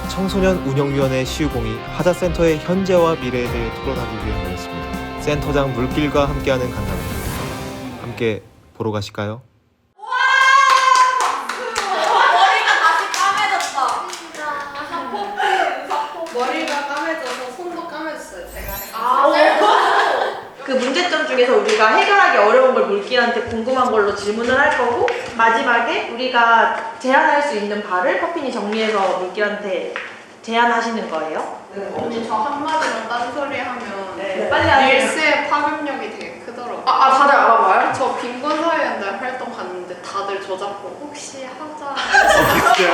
청소년 운영위원회 시우공이 하자센터의 현재와 미래에 대해 토론하기 위해 모였습니다. 센터장 물길과 함께하는 간담회, 함께 보러 가실까요? 머리가 까매져서 손도 까매졌어요. 제가. 그 문제점 중에서 우리가 해결하기 어려운 걸 물기한테 궁금한 걸로 질문을 할 거고, 마지막에 우리가 제안할 수 있는 바를 퍼핀이 정리해서 물기한테 제안하시는 거예요. 언니 저 한마디만 딴소리 하면 네, 빨리 하세요. 릴스의 파급력이 되게 크더라고요. 다들 알아봐요? 저 빈곤사회연대 활동 갔는데 다들 저 잡고 혹시 하자. 진짜요?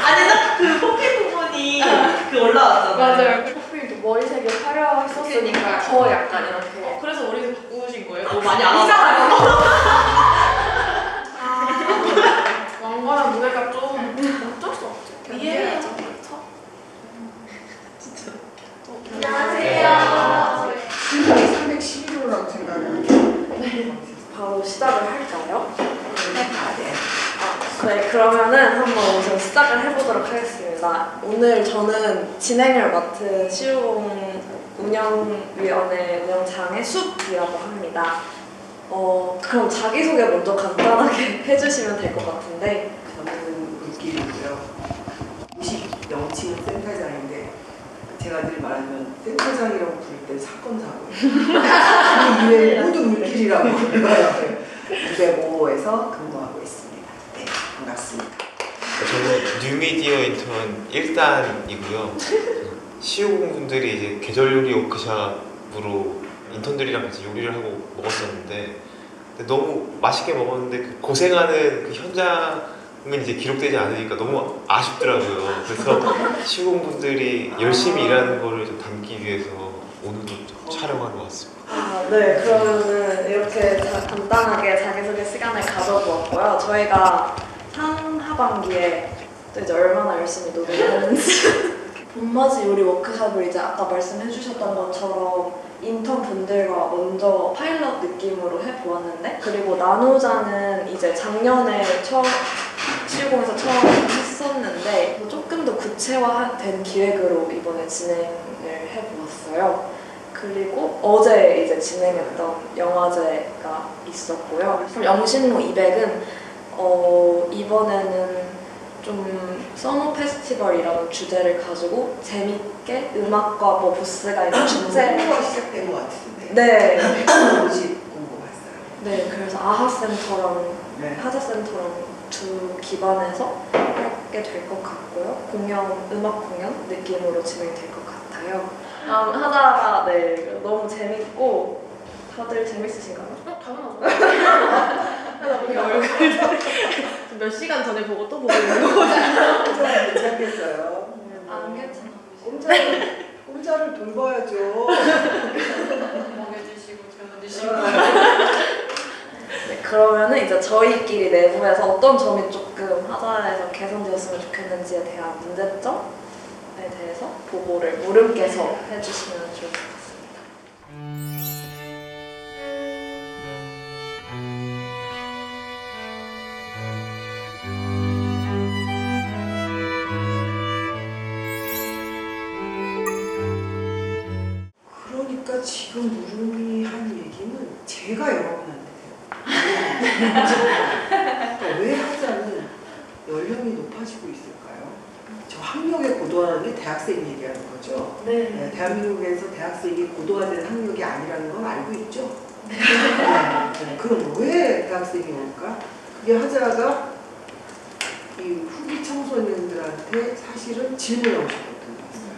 아니, 그 퍼핀 부분이 그 올라왔잖아요. 맞아요. 커플도 머리색이 화려했었으니까 그러니까요. 더 약간 이렇게 그래서 머리색 바꾸신 거예요? 많이 알아봐요. 왕관한 무게가 좀 어쩔 수 없죠. 이해해야죠. 안녕하세요. 311호라고 생각해요. 바로 시작을 할까요? 네, 그러면은 한번 우선 시작을 해보도록 하겠습니다. 오늘 저는 진행을 맡은 시우공 운영위원회 운영장의 숲이라고 합니다. 그럼 자기소개 먼저 간단하게 해주시면 될 것 같은데. 저는 물길이고요. 무식 명칭 센터장인데 제가 늘 말하면 센터장이라고 부를 때 사건 사고 이 이외에 모두 물길이라고 불러요. 205호에서 근무하고 있습니다. 네, 반갑습니다. 저는 뉴미디어 인턴 1단이고요. 시우공 분들이 이제 계절 요리 워크숍으로 인턴들이랑 같이 요리를 하고 먹었었는데, 근데 너무 맛있게 먹었는데 그 고생하는 그 현장은 이제 기록되지 않으니까 너무 아쉽더라고요. 그래서 시우공 분들이 열심히 일하는 거를 좀 담기 위해서 오늘도 좀 촬영하러 왔습니다. 네, 그러면은 이렇게 간단하게 자기소개 시간을 가져보았고요. 저희가 상하반기에 또 이제 얼마나 열심히 노력했는지 봄맞이 요리 워크숍을 이제 아까 말씀해주셨던 것처럼 인턴 분들과 먼저 파일럿 느낌으로 해보았는데, 그리고 나누자는 이제 작년에 시우공에서 처음 했었는데 조금 더 구체화된 기획으로 이번에 진행을 해보았어요. 그리고 어제 이제 진행했던 영화제가 있었고요. 그럼 영신로 200은 이번에는 좀 서머 페스티벌이라는 주제를 가지고 재밌게 음악과 뭐 부스가 있는 축제. 홍보가 시작된 것 같은데. 네. 모집 공고 봤어요. 네, 그래서 아하센터랑 네. 하자센터랑 두 기반에서 하게 될 것 같고요. 음악 공연 느낌으로 진행될 것 같아요. 하다가 네, 너무 재밌고 다들 재밌으신가요? 우리 얼굴 몇 시간 전에 보고 또 보고 있는 거죠. 괜찮겠어요. 안 괜찮아. 공짜를 돌봐야죠. 먹여주시고 재워주시고. 네, 그러면은 이제 저희끼리 내부에서 어떤 점이 조금 하자에서 개선되었으면 좋겠는지에 대한 문제점에 대해서 보고를 물음께서 해주시면 좋을 것 같습니다. 그러니까 지금 무릎이 한 얘기는 제가 여러분한테 해요. 그러니까 왜 하자는 연령이 높아지고 있을까요? 저 학력에 고도화하는 게 대학생 얘기하는 거죠. 네, 대한민국에서 대학생이 고도화된 학력이 아니라는 건 알고 있죠. 그럼 왜 대학생이 올까? 그게 하자가 이 후기 청소년들한테 사실은 질문하고 싶었던 거였어요.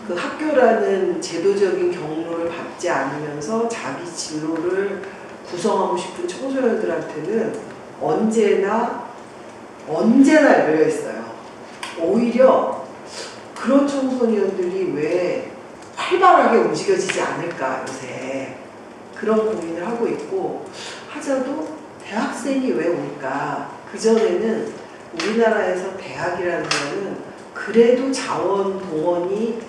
그 학교라는 제도적인 경로를 밟지 않으면서 자기 진로를 구성하고 싶은 청소년들한테는 언제나 열려 있어요. 오히려 그런 청소년들이 왜 활발하게 움직여지지 않을까 요새 그런 고민을 하고 있고, 하자도 대학생이 왜 올까? 그전에는 우리나라에서 대학이라는 거는 그래도 자원 동원이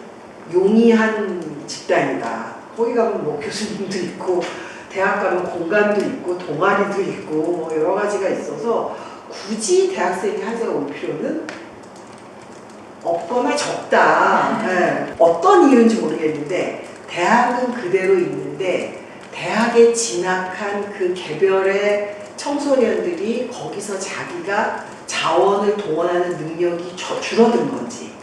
용이한 집단이다. 거기 가면 뭐 교수님도 있고 대학 가면 공간도 있고 동아리도 있고 뭐 여러 가지가 있어서 굳이 대학생이 하자가 올 필요는 없거나 적다. 예. 어떤 이유인지 모르겠는데 대학은 그대로 있는데 대학에 진학한 그 개별의 청소년들이 거기서 자기가 자원을 동원하는 능력이 줄어든 건지,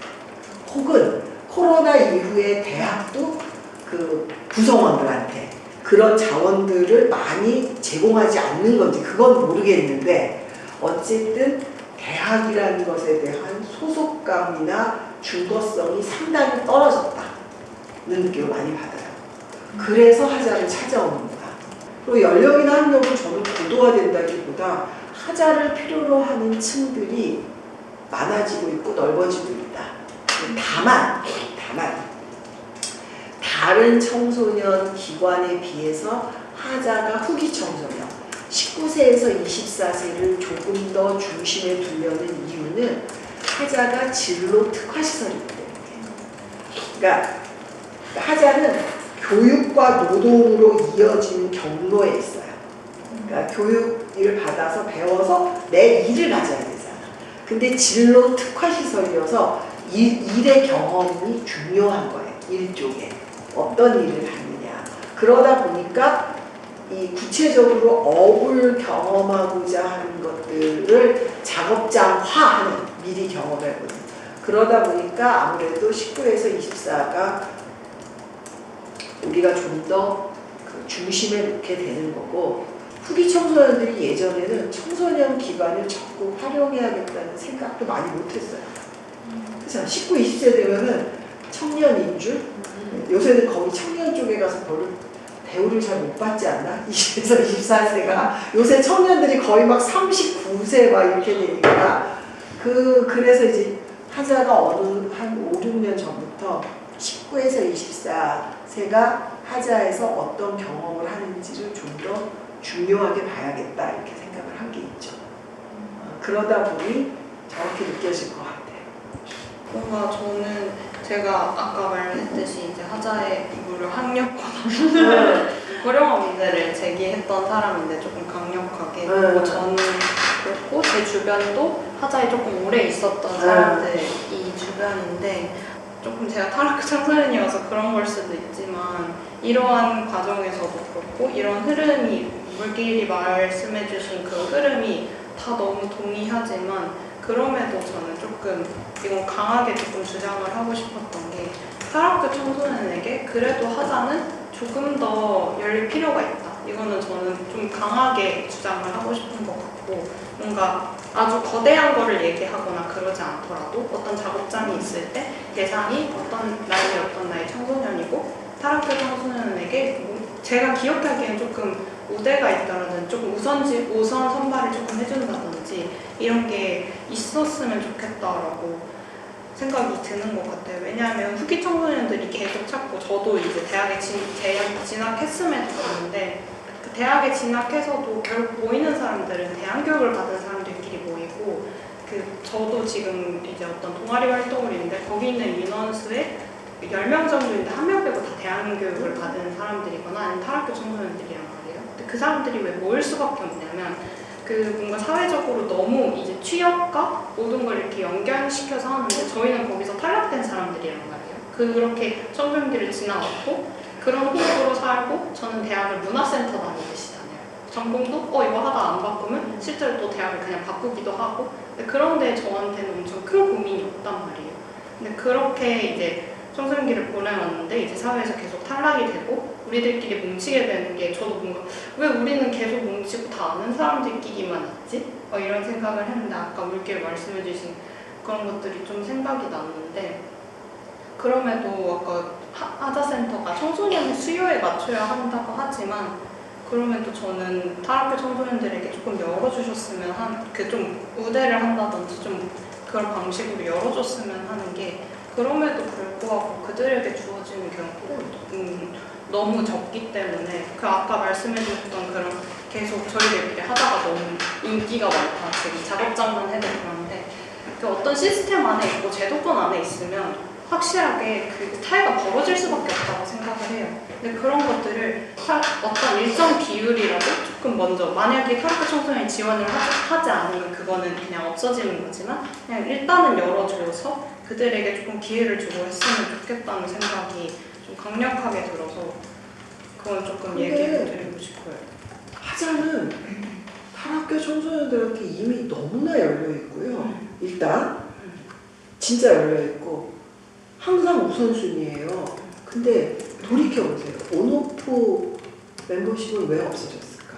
혹은 코로나 이후에 대학도 그 구성원들한테 그런 자원들을 많이 제공하지 않는 건지 그건 모르겠는데, 어쨌든 대학이라는 것에 대한 소속감이나 중거성이 상당히 떨어졌다는 느낌을 많이 받아요. 그래서 하자를 찾아오는구나. 그리고 연령이나 학력은 저는 고도화 된다기보다 하자를 필요로 하는 층들이 많아지고 있고 넓어지고 있다. 다만 다른 청소년 기관에 비해서 하자가 후기 청소년 19세에서 24세를 조금 더 중심에 두려는 이유는 하자가 진로 특화 시설이기 때문에. 그러니까 하자는 교육과 노동으로 이어지는 경로에 있어요. 그러니까 교육을 받아서 배워서 내 일을 가져야 되잖아. 근데 진로 특화 시설이어서 일의 경험이 중요한 거예요. 일 쪽에 어떤 일을 하느냐. 그러다 보니까 이 구체적으로 업을 경험하고자 하는 것들을 작업장화하는, 미리 경험해보는. 그러다 보니까 아무래도 19에서 24가 우리가 좀 더 그 중심에 놓게 되는 거고, 후기 청소년들이 예전에는 청소년 기관을 적극 활용해야겠다는 생각도 많이 못했어요. 그래서 19, 20세 되면은 청년인 줄, 요새는 거기 청년 쪽에 가서 별로 대우를 잘 못 받지 않나? 20에서 24세가 요새 청년들이 거의 막 39세 막 이렇게 되니까 그래서 이제 하자가 어느 한 5, 6년 전부터 19에서 24세가 하자에서 어떤 경험을 하는지를 좀 더 중요하게 봐야겠다 이렇게 생각을 한 게 있죠. 그러다 보니 저렇게 느껴질 것 같아요. 뭔가 저는 제가 아까 말했듯이 이제 하자의 무료 학력과 고령화 문제를 제기했던 사람인데 조금 강력하게, 그리고 저는 그렇고 제 주변도 하자에 조금 오래 있었던 사람들이 주변인데, 조금 제가 타락한 청소년이어서 그런 걸 수도 있지만 이러한 과정에서도 그렇고 이런 흐름이, 물길이 말씀해 주신 그 흐름이 다 너무 동의하지만, 그럼에도 저는 조금 이건 강하게 조금 주장을 하고 싶었던 게, 탈학교 청소년에게 그래도 하자는 조금 더 열릴 필요가 있다. 이거는 저는 좀 강하게 주장을 하고 싶은 것 같고, 뭔가 아주 거대한 거를 얘기하거나 그러지 않더라도 어떤 작업장이 있을 때 대상이 어떤 나이 청소년이고, 탈학교 청소년에게 제가 기억하기엔 조금 우대가 있다라든 조금 우선 선발을 조금 해준다든지 이런 게 있었으면 좋겠다라고 생각이 드는 것 같아요. 왜냐하면 후기 청소년들이 계속 찾고, 저도 이제 대학에 진학했음에도 그런데 그 대학에 진학해서도 결국 모이는 사람들은 대안교육을 받은 사람들끼리 모이고, 저도 지금 이제 어떤 동아리 활동을 했는데 거기 있는 인원수의 10명 정도인데 1명 빼고 다 대안교육을 받은 사람들이거나 아니면 탈학교 청소년들이란 말이에요. 근데 그 사람들이 왜 모일 수밖에 없냐면, 뭔가 사회적으로 너무 이제 취업과 모든 걸 이렇게 연결시켜서 하는데, 저희는 거기서 탈락된 사람들이란 말이에요. 그렇게 청소년기를 지나갔고 그런 호흡으로 살고, 저는 대학을 문화센터 다니듯이 다녀요. 전공도 이거 하다 안 바꾸면 실제로 또 대학을 그냥 바꾸기도 하고, 근데 그런데 저한테는 엄청 큰 고민이 없단 말이에요. 근데 그렇게 이제 청소년기를 보내왔는데 이제 사회에서 계속 탈락이 되고 우리들끼리 뭉치게 되는 게, 저도 뭔가 왜 우리는 계속 뭉치고 다 아는 사람들끼리만 있지? 이런 생각을 했는데, 아까 물길 말씀해주신 그런 것들이 좀 생각이 났는데, 그럼에도 아까 하자센터가 청소년의 수요에 맞춰야 한다고 하지만, 그럼에도 저는 탈학교 청소년들에게 조금 열어주셨으면 좀 우대를 한다든지 좀 그런 방식으로 열어줬으면 하는 게, 그럼에도 불구하고 그들에게 주어지는 경우가 너무 적기 때문에, 아까 말씀해주셨던 그런 계속 저희들끼리 하다가 너무 인기가 많다, 지금 작업장만 해도 그런데 어떤 시스템 안에 있고 제도권 안에 있으면 확실하게 그 타이가 벌어질 수밖에 없다고 생각을 해요. 근데 그런 것들을 어떤 일정 비율이라도 조금 먼저, 만약에 타락교 청소년이 지원을 하지 않으면 그거는 그냥 없어지는 거지만 그냥 일단은 열어줘서 그들에게 조금 기회를 주고 했으면 좋겠다는 생각이 좀 강력하게 들어서 그건 조금 근데 얘기를 드리고 싶어요. 하자는 탈학교 청소년들한테 이미 너무나 열려 있고요. 일단 진짜 열려 있고 항상 우선순위예요. 근데 돌이켜보세요. 온오프 멤버십은 왜 없어졌을까?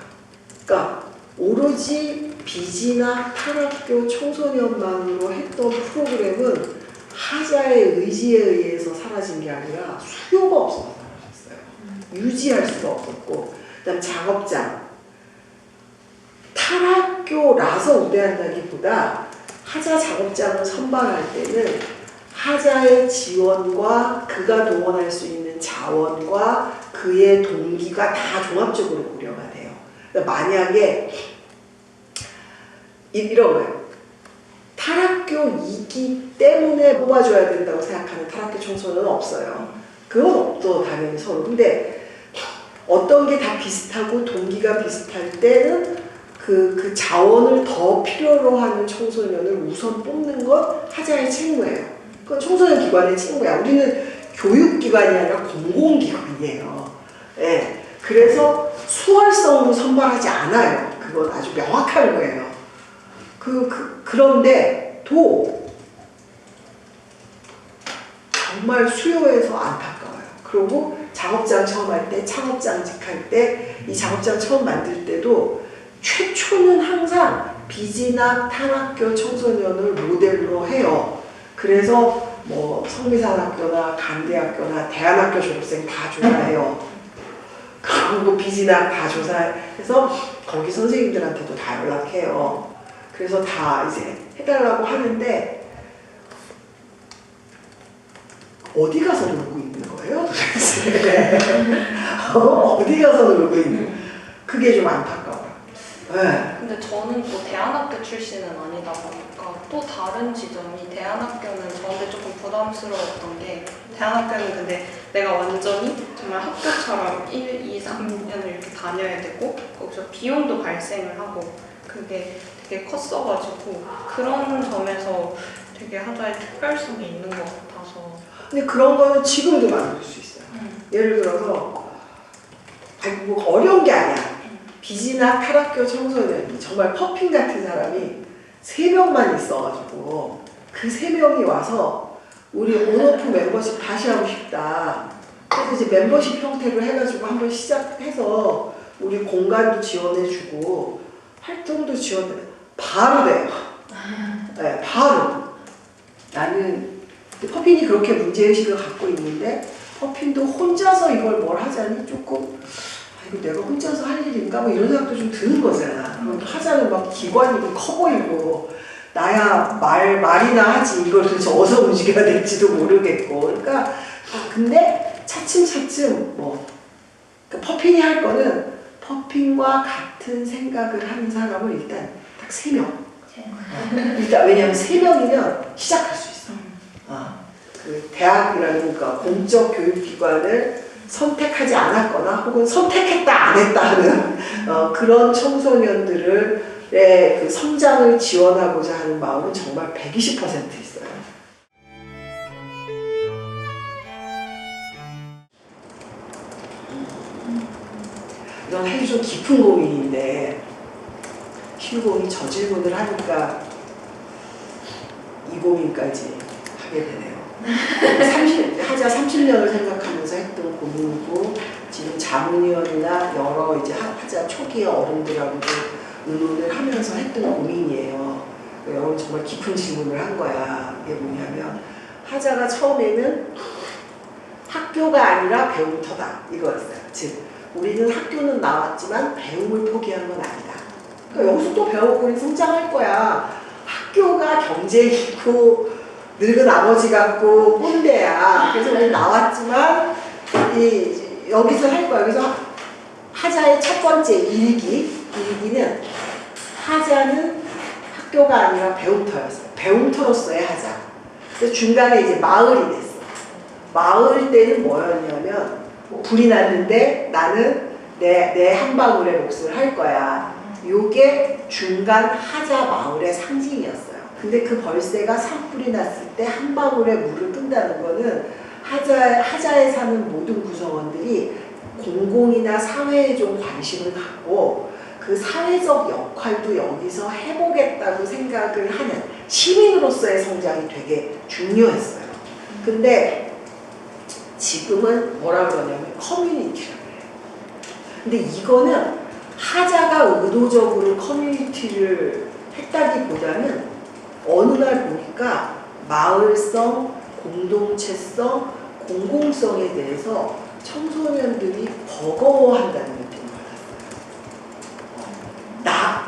그러니까 오로지 비지나 탈학교 청소년만으로 했던 프로그램은 하자의 의지에 의해서 사라진 게 아니라 수요가 없어서 사라졌어요. 유지할 수가 없었고, 그다음 작업장. 탈학교라서 우대한다기보다 하자 작업장을 선발할 때는 하자의 지원과 그가 동원할 수 있는 자원과 그의 동기가 다 종합적으로 고려가 돼요. 그러니까 만약에 이런 거예요. 탈학교이기 때문에 뽑아줘야 된다고 생각하는 탈학교 청소년은 없어요. 그건 없죠, 당연히 서로. 근데 어떤 게 다 비슷하고 동기가 비슷할 때는 그 자원을 더 필요로 하는 청소년을 우선 뽑는 건 하자의 책무예요. 그건 청소년 기관의 책무야. 우리는 교육기관이 아니라 공공기관이에요. 예. 그래서 수월성으로 선발하지 않아요. 그건 아주 명확한 거예요. 그런데 또 정말 수요에서 안타까워요. 그리고 작업장 처음 할 때, 창업장직 할 때, 이 작업장 처음 만들 때도 최초는 항상 비지나 탄학교 청소년을 모델로 해요. 그래서 뭐 성미산학교나 간대학교나 대안학교 졸업생 다 조사해요. 그리고 비지나 다 조사해서 거기 선생님들한테도 다 연락해요. 그래서 다 이제 해달라고 하는데 어디 가서 놀고 있는 거예요 도대체? 어디 가서 놀고 있는? 그게 좀 안타까워요. 네. 근데 저는 또 대안학교 출신은 아니다 보니까 또 다른 지점이, 대안학교는 저한테 조금 부담스러웠던 게, 대안학교는 근데 내가 완전히 정말 학교처럼 1, 2, 3년을 이렇게 다녀야 되고 거기서 비용도 발생을 하고 그게 되게 컸어가지고 그런 점에서 되게 하자의 특별성이 있는 것 같아서. 근데 그런 거는 지금도 만들 수 있어요. 예를 들어서 아니 뭐 어려운 게 아니야. 비지나 탈학교 청소년이 정말 퍼핀 같은 사람이 3명만 있어가지고 그 3명이 와서 우리 온오프 멤버십 다시 하고 싶다. 그래서 이제 멤버십 형태로 해가지고 한번 시작해서 우리 공간도 지원해주고 활동도 지원해. 바로 돼요. 네, 바로. 나는 퍼핀이 그렇게 문제의식을 갖고 있는데 퍼핀도 혼자서 이걸 뭘 하자니 조금 이거 내가 혼자서 할 일인가 뭐 이런 생각도 좀 드는 거잖아. 하자는 막 기관이고 커 보이고 나야 말이나 하지 이걸 도대체 어디서 움직여야 될지도 모르겠고. 그러니까 근데 차츰차츰 뭐 그러니까 퍼핀이 할 거는 퍼핀과 같은 생각을 하는 사람을 일단 딱 3명. 일단 왜냐면 3명이면 시작할 수 있어. 그 대학이라는 그러니까 공적 교육기관을 선택하지 않았거나 혹은 선택했다 안 했다 하는 그런 청소년들의 그 성장을 지원하고자 하는 마음은 정말 120% 있어요. 이건 사실 좀 깊은 고민인데 휴공이 저 질문을 하니까 이 고민까지 하게 되네요. 하자 30년을 생각하면서 했던 고민이고 지금 자문위원이나 여러 이제 하자 초기의 어른들하고도 의논을 하면서 했던 고민이에요. 여러분 정말 깊은 질문을 한 거야. 이게 뭐냐면 하자가 처음에는 학교가 아니라 배움터다 이거였어요. 즉 우리는 학교는 나왔지만 배움을 포기한 건 아니다. 그러니까 여기서 또 배우고 성장할 거야. 학교가 경쟁이고 늙은 아버지 같고 꼰대야. 그래서 우리 나왔지만 여기서 할 거야. 그래서 하자의 첫 번째 일기는 하자는 학교가 아니라 배움터였어요. 배움터로서의 하자. 그래서 중간에 이제 마을이 됐어. 마을 때는 뭐였냐면 불이 났는데 나는 내 한 방울의 몫을 할 거야. 요게 중간 하자 마을의 상징이었어요. 근데 그 벌새가 산불이 났을 때 한 방울의 물을 끈다는 거는 하자에 사는 모든 구성원들이 공공이나 사회에 좀 관심을 갖고 그 사회적 역할도 여기서 해보겠다고 생각을 하는 시민으로서의 성장이 되게 중요했어요. 근데 지금은 뭐라 그러냐면 커뮤니티라고 해요. 근데 이거는 하자가 의도적으로 커뮤니티를 했다기보다는 어느 날 보니까 마을성, 공동체성, 공공성에 대해서 청소년들이 버거워한다는 느낌을 받았어요.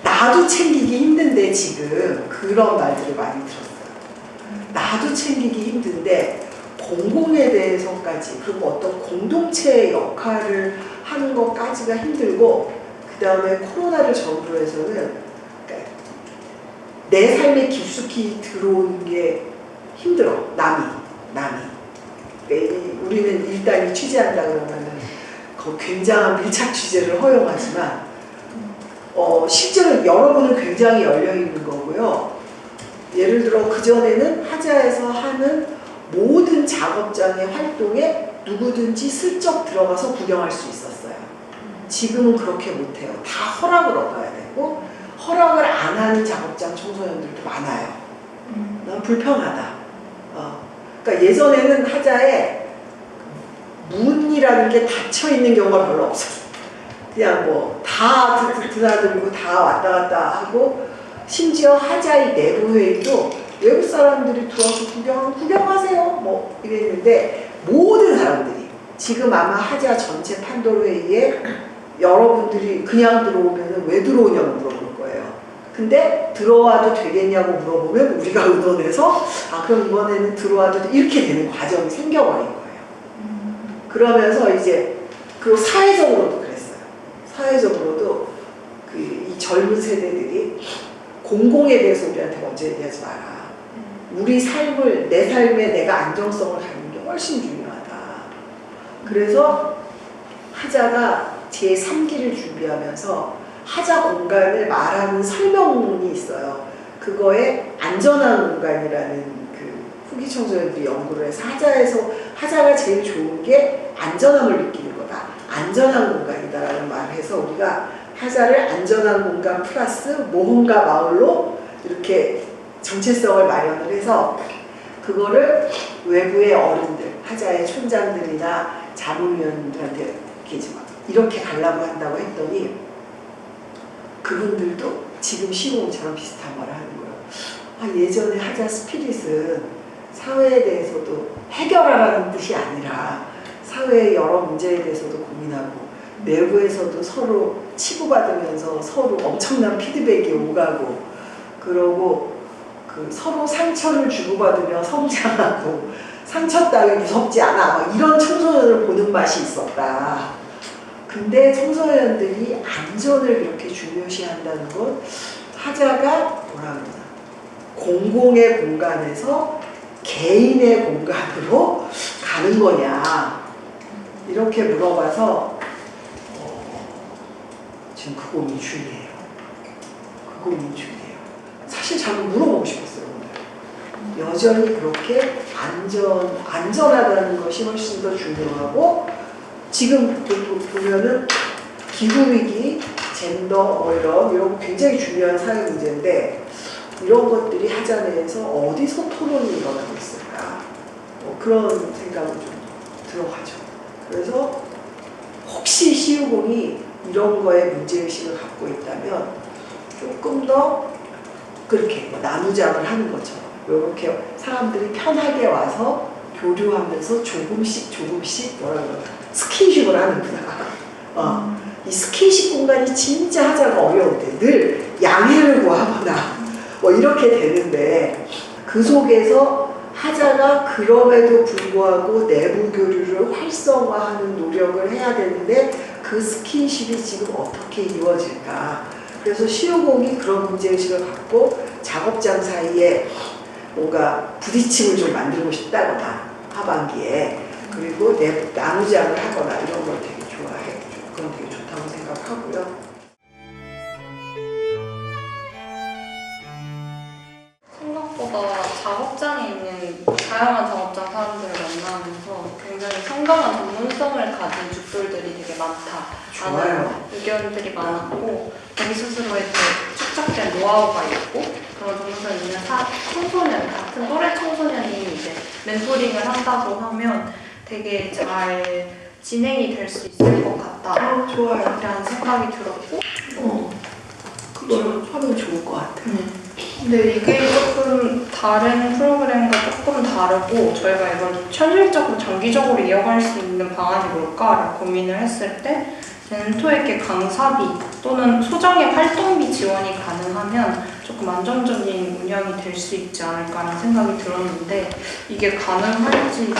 나도 챙기기 힘든데 지금 그런 말들을 많이 들었어요. 나도 챙기기 힘든데 공공에 대해서까지 그리고 어떤 공동체의 역할을 하는 것까지가 힘들고 그 다음에 코로나를 전후로 해서는 내 삶에 깊숙이 들어오는 게 힘들어. 남이. 우리는 일단이 취재한다 그러면은 그 굉장한 밀착 취재를 허용하지만 실제로 여러분은 굉장히 열려있는 거고요. 예를 들어 그전에는 하자에서 하는 모든 작업장의 활동에 누구든지 슬쩍 들어가서 구경할 수 있었어요. 지금은 그렇게 못해요. 다 허락을 얻어야 되고 허락을 안 하는 작업장 청소년들도 많아요. 난 불편하다. 그러니까 예전에는 하자에 문이라는 게 닫혀 있는 경우가 별로 없었어요. 그냥 뭐 다 드나들고 다 왔다 갔다 하고 심지어 하자의 내부 회의도 외국 사람들이 들어와서 구경하세요 뭐 이랬는데 모든 사람들이 지금 아마 하자 전체 판도 회의에 여러분들이 그냥 들어오면 왜 들어오냐고 물어볼 거예요. 근데 들어와도 되겠냐고 물어보면 우리가 의논해서 그럼 이번에는 들어와도 이렇게 되는 과정이 생겨버린 거예요. 그러면서 이제 그리고 사회적으로도 그랬어요. 사회적으로도 이 젊은 세대들이 공공에 대해서 우리한테 먼저 얘기하지 마라. 우리 삶을 내 삶에 내가 안정성을 갖는 게 훨씬 중요하다. 그래서 하자가 제3기를 준비하면서 하자 공간을 말하는 설명문이 있어요. 그거에 안전한 공간이라는 그 후기 청소년들이 연구를 해서 하자가 제일 좋은 게 안전함을 느끼는 거다. 안전한 공간이다라는 말을 해서 우리가 하자를 안전한 공간 플러스 모험가 마을로 이렇게 정체성을 마련을 해서 그거를 외부의 어른들, 하자의 촌장들이나 자문위원들한테 이렇게 가려고 한다고 했더니 그분들도 지금 시공처럼 비슷한 말을 하는 거예요. 예전에 하자 스피릿은 사회에 대해서도 해결하라는 뜻이 아니라 사회의 여러 문제에 대해서도 고민하고 내부에서도 서로 치고받으면서 서로 엄청난 피드백이 오가고 그러고 서로 상처를 주고받으며 성장하고 상처 따위 무섭지 않아 막 이런 청소년을 보는 맛이 있었다. 근데 청소년들이 안전을 그렇게 중요시한다는 건 하자가 뭐라 그러나 공공의 공간에서 개인의 공간으로 가는 거냐 이렇게 물어봐서 지금 그 고민이 중요해요. 그 고민이 중요해요. 사실 저는 물어보고 싶었어요. 오늘. 여전히 그렇게 안전하다는 것이 훨씬 더 중요하고 지금 보면은 기후위기, 젠더 이런 굉장히 중요한 사회 문제인데 이런 것들이 하자 내에서 어디서 토론이 일어나고 있을까 그런 생각이 좀 들어가죠. 그래서 혹시 시우공이 이런 거에 문제의식을 갖고 있다면 조금 더 그렇게 나누작을 하는 것처럼 이렇게 사람들이 편하게 와서 교류하면서 조금씩 뭐라 그러나 스킨십을 하는구나. 이 스킨십 공간이 진짜 하자가 어려울 때 늘 양해를 구하거나 뭐 이렇게 되는데 그 속에서 하자가 그럼에도 불구하고 내부 교류를 활성화하는 노력을 해야 되는데 그 스킨십이 지금 어떻게 이루어질까. 그래서 시우공이 그런 문제의식을 갖고 작업장 사이에 뭔가 부딪힘을 좀 만들고 싶다거나 하반기에. 그리고 나누장을 하거나 이런 걸 되게 좋아해. 그건 되게 좋다고 생각하고요. 생각보다 작업장에 있는 다양한 작업장 사람들을 만나면서 굉장히 상당한 전문성을 가진 죽돌들이 되게 많다라는 좋아요. 의견들이 많았고 자기 스스로의 축적된 노하우가 있고 그런 전문성이 있는 청소년 같은 또래 청소년이 이제 멘토링을 한다고 하면 되게 잘 진행이 될 수 있을 것 같다 좋아요. 라는 생각이 들었고 그걸 하면 좋을 것 같아. 근데 이게 조금 다른 프로그램과 조금 다르고 저희가 이걸 현실적으로 장기적으로 이어갈 수 있는 방안이 뭘까를 고민을 했을 때 멘토에게 강사비 또는 소정의 활동비 지원이 가능하면 조금 안정적인 운영이 될 수 있지 않을까라는 생각이 들었는데 이게 가능할지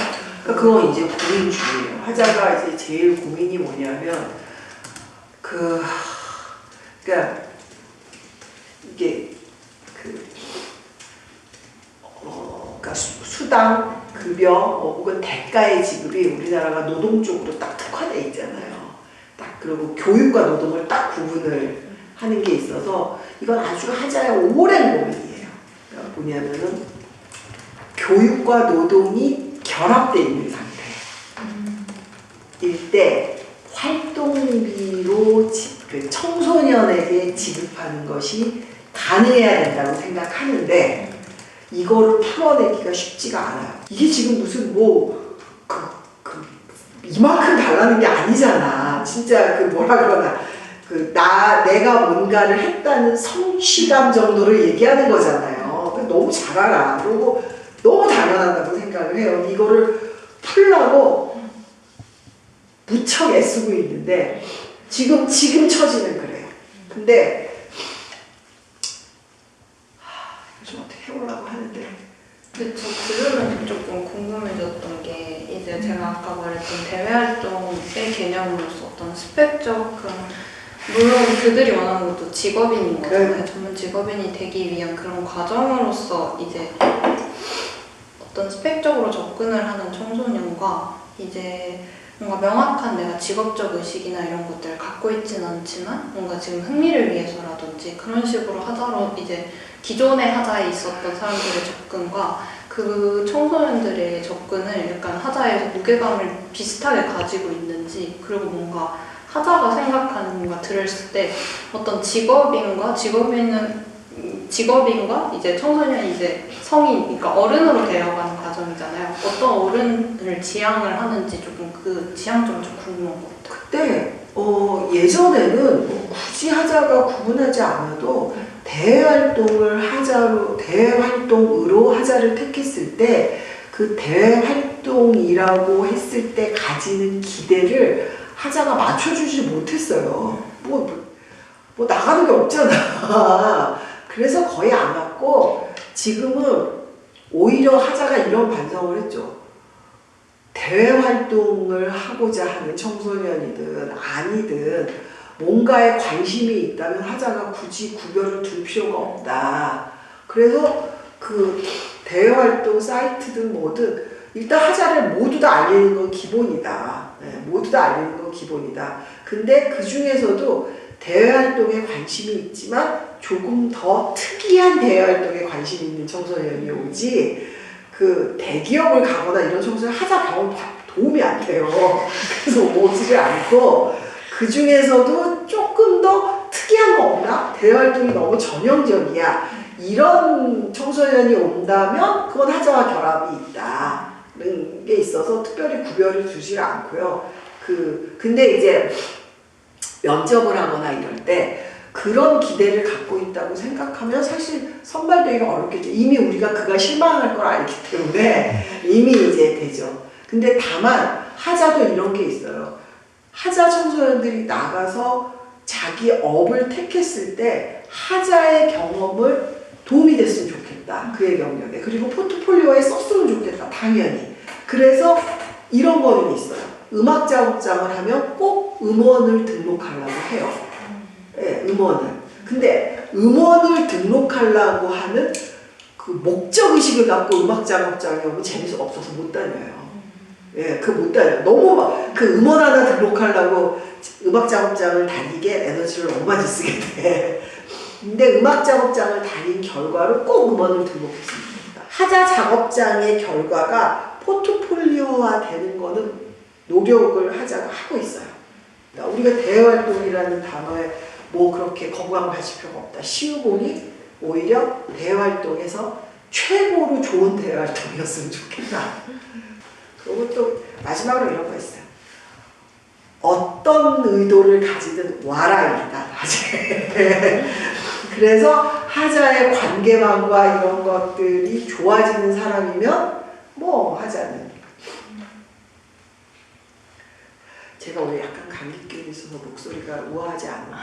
그러니까 그건 이제 고민 중이에요. 하자가 이제 제일 고민이 뭐냐면 그러니까 이게 그러니까 수당, 급여 혹은 대가의 지급이 우리나라가 노동 쪽으로 딱 특화돼 있잖아요. 딱 그리고 교육과 노동을 딱 구분을 하는 게 있어서 이건 아주 하자의 오랜 고민이에요. 그러니까 뭐냐면은 교육과 노동이 결합되어 있는 상태일 때 활동비로 청소년에게 지급하는 것이 가능해야 된다고 생각하는데 이거를 풀어내기가 쉽지가 않아요. 이게 지금 무슨 이만큼 달라는 게 아니잖아. 진짜 뭐라 그러나 내가 뭔가를 했다는 성취감 정도를 얘기하는 거잖아요. 너무 잘 알아. 그리고 너무 당연하다고 생각을 해요. 이거를 풀려고 무척 애쓰고 있는데 지금 처지는 그래요. 근데 좀 어떻게 해보려고 하는데 근데 저 들으면서 조금 궁금해졌던 게 이제 제가 아까 말했던 대외활동의 개념으로서 어떤 스펙적 물론 그들이 원하는 것도 직업인인 거잖아요. 전문 직업인이 되기 위한 그런 과정으로서 이제 어떤 스펙적으로 접근을 하는 청소년과 이제 뭔가 명확한 내가 직업적 의식이나 이런 것들을 갖고 있지는 않지만 뭔가 지금 흥미를 위해서라든지 그런 식으로 하자로 이제 기존의 하자에 있었던 사람들의 접근과 그 청소년들의 접근을 약간 하자에서 무게감을 비슷하게 가지고 있는지 그리고 뭔가 하자가 생각하는 뭔가 들었을 때 어떤 직업인과 이제 청소년이 이제 성인, 그러니까 어른으로 되어가는 과정이잖아요. 어떤 어른을 지향을 하는지 조금 그 지향점이 좀 궁금한 것 같아요. 그때 예전에는 굳이 하자가 구분하지 않아도 대외활동으로 하자를 택했을 때 그 대외활동이라고 했을 때 가지는 기대를 하자가 맞춰주지 못했어요. 뭐 나가는 게 없잖아. 그래서 거의 안 왔고 지금은 오히려 하자가 이런 반성을 했죠. 대외활동을 하고자 하는 청소년이든 아니든 뭔가에 관심이 있다면 하자가 굳이 구별을 둘 필요가 없다. 그래서 그 대외활동 사이트든 뭐든 일단 하자를 모두 다 알리는 건 기본이다. 네, 모두 다 알리는 건 기본이다. 근데 그 중에서도 대외활동에 관심이 있지만 조금 더 특이한 대외활동에 관심이 있는 청소년이 오지 그 대기업을 가거나 이런 청소년 하자 경험 도움이 안 돼요. 그래서 오지를 않고 그 중에서도 조금 더 특이한 거 없나? 대외활동이 너무 전형적이야. 이런 청소년이 온다면 그건 하자와 결합이 있다는 게 있어서 특별히 구별을 두지 않고요. 근데 이제 면접을 하거나 이럴 때 그런 기대를 갖고 있다고 생각하면 사실 선발되기가 어렵겠죠. 이미 우리가 그가 실망할 걸 알기 때문에 이미 이제 되죠. 근데 다만 하자도 이런 게 있어요. 하자 청소년들이 나가서 자기 업을 택했을 때 하자의 경험을 도움이 됐으면 좋겠다. 그의 경력에. 그리고 포트폴리오에 썼으면 좋겠다. 당연히. 그래서 이런 거는 있어요. 음악 작업장을 하면 꼭 음원을 등록하려고 해요. 네, 음원을. 근데 음원을 등록하려고 하는 그 목적의식을 갖고 음악 작업장에 오면 재미가 없어서 못 다녀요. 예, 그 못 다녀요. 너무 막 그 음원 하나 등록하려고 음악 작업장을 다니게 에너지를 너무 많이 쓰게 돼. 근데 음악 작업장을 다닌 결과로 꼭 음원을 등록했습니다. 하자 작업장의 결과가 포트폴리오화 되는 거는 노력을 하자가 하고 있어요. 그러니까 우리가 대외활동이라는 단어에 뭐 그렇게 거부감 가질 필요가 없다. 시우공이 오히려 대외활동에서 최고로 좋은 대외활동이었으면 좋겠다. 그리고 또 마지막으로 이런 거 있어요. 어떤 의도를 가지든 와라입니다. 그래서 하자의 관계망과 이런 것들이 좋아지는 사람이면 뭐 하자는. 제가 오늘 약간 감기병이 있어서 목소리가 우아하지 않은데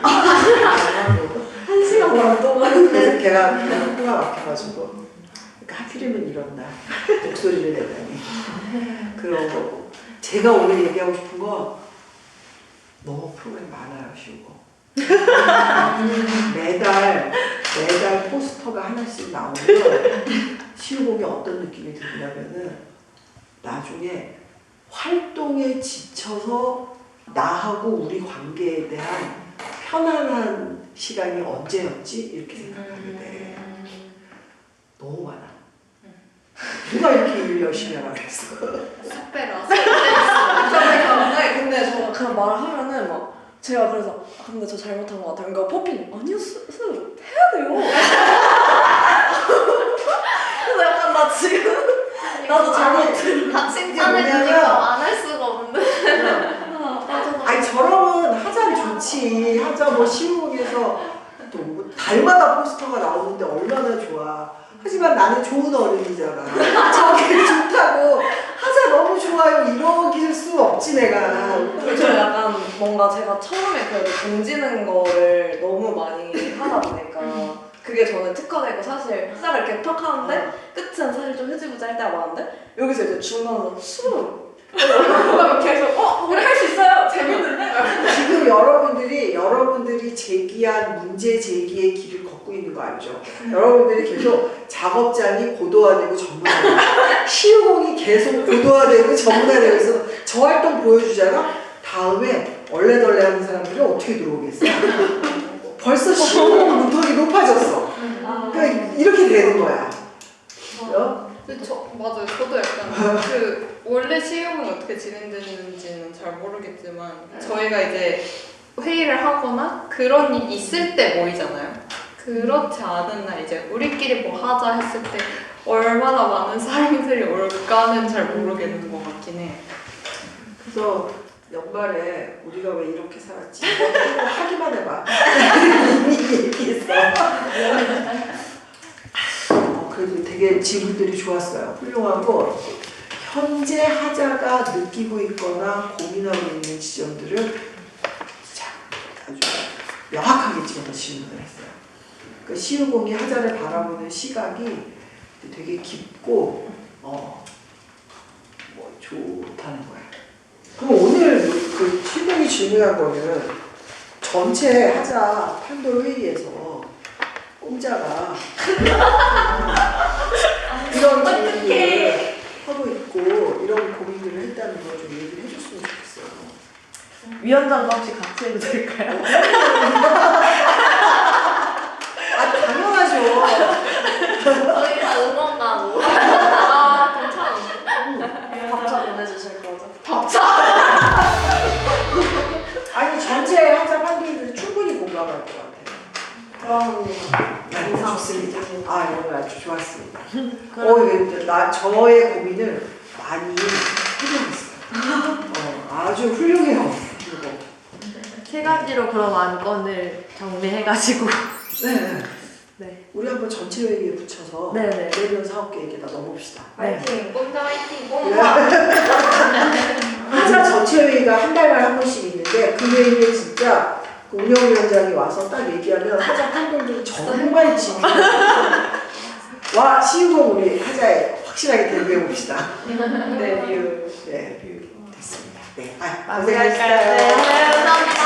한 시간 동안 그래서 걔가 코가 막혀가지고 그러니까 하필이면 이런 날 목소리를 내다니 그런 거고. 제가 오늘 얘기하고 싶은 거 너무 프로그램 많아요. 쉬우고 매달 포스터가 하나씩 나오면 시우공이 어떤 느낌이 드냐면은 나중에 활동에 지쳐서 나하고 우리 관계에 대한 편안한 시간이 언제였지? 이렇게 생각하게 돼. 너무 많아. 누가 이렇게 일 열심히 하라 그랬어? 쑥배라. 근데 저 그런 말을 하면은 막 제가 그래서 근데 저 잘못한 것 같아요. 그러니까 퍼핀 아니요 수 해야 돼요. 그래서 약간 나 지금 나도 잘못 다 칭찬해주니까 안 할 수가 없는데. 아니 저러면 하자는 좋지. 하자 뭐 시우공에서 또 달마다 포스터가 나오는데 얼마나 좋아. 하지만 나는 좋은 어른이잖아. 저게 좋다고 하자 너무 좋아요 이러길 수 없지 내가. 저 약간 뭔가 제가 처음에 그래도 던지는 거를 너무 많이 하다 보니까 그게 저는 특화되고 사실 하자를 이렇게 턱 하는데 끝은 사실 좀 흐지부지 할 때가 많은데 여기서 이제 중간으로 수능 계속 우리 할 수 있어요 재밌는데 지금 여러분들이 제기한 문제 제기의 길을 걷고 있는 거 알죠? 여러분들이 계속 작업장이 고도화되고 전문화되고 시우공이 계속 고도화되고 전문화되고 있어. 저 활동 보여주잖아? 다음에 얼레덜레 하는 사람들이 어떻게 들어오겠어? 벌써 시우공 문턱이 높아졌어. 그러니까 이렇게 되는 거야. 근데 맞아요. 저도 약간 그 원래 시험은 어떻게 진행되는지는 잘 모르겠지만 저희가 이제 회의를 하거나 그런 일이 있을 때 모이잖아요. 그렇지 않은 날 이제 우리끼리 뭐 하자 했을 때 얼마나 많은 사람들이 올까는 잘 모르겠는 것 같긴 해. 그래서 연말에 우리가 왜 이렇게 살았지? 이거 하기만 해봐. 이미 얘기했어. 그래도 되게 지분들이 좋았어요. 훌륭하고 현재 하자가 느끼고 있거나 고민하고 있는 지점들을 아주 명확하게 집어서 질문을 했어요. 그 시우공이 하자를 바라보는 시각이 되게 깊고 뭐 좋다는 거예요. 그럼 오늘 그 시우공이 질문한 거는 전체 하자 판도 회의에서 공자가 이런 얘기를 하고 있고 이런 고민들을 했다는 걸 좀 얘기를 해줬으면 좋겠어요. 위원장과 혹시 같이 해도 될까요? 아 당연하죠. 저희 다 응원가고. 아 괜찮은데. 밥차 보내주실 거죠? 아니 전체 하자 판도들이 충분히 공감할 것 같아요. 그럼 네, 좋습니다. 아 이런 거 아주 좋았습니다. 저의 고민을 많이 해줬어요. 아주 훌륭해요. 이거. 세 가지로 그럼 안건을 정리해가지고 네. 네. 우리 한번 전체 회의에 붙여서 네네. 내년 사업 계획에다 넣어봅시다. 화이팅. 꼼자 화이팅. 하자 전체 회의가 한 달마다 한 번씩 있는데 그 회의에 진짜 그 운영위원장이 와서 딱 얘기하면 하자 판결들이 정말 진짜 와 시우공 우리 하자에 확실하게 데뷔해 봅시다. 데뷔 네, 됐습니다. 네, 마무리할까요? 네. 감사합니다.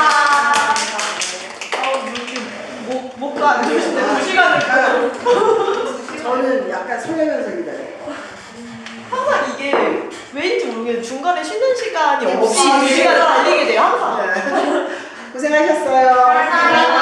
목도 안 좋으신데 2시간을 가요. 저는 약간 설레면서 기다려요. 항상 이게 왜인지 모르겠는데 중간에 중간에 쉬는 시간이 없이 없이 우리가 달리게 돼요 항상. 네. 고생하셨어요. 감사합니다.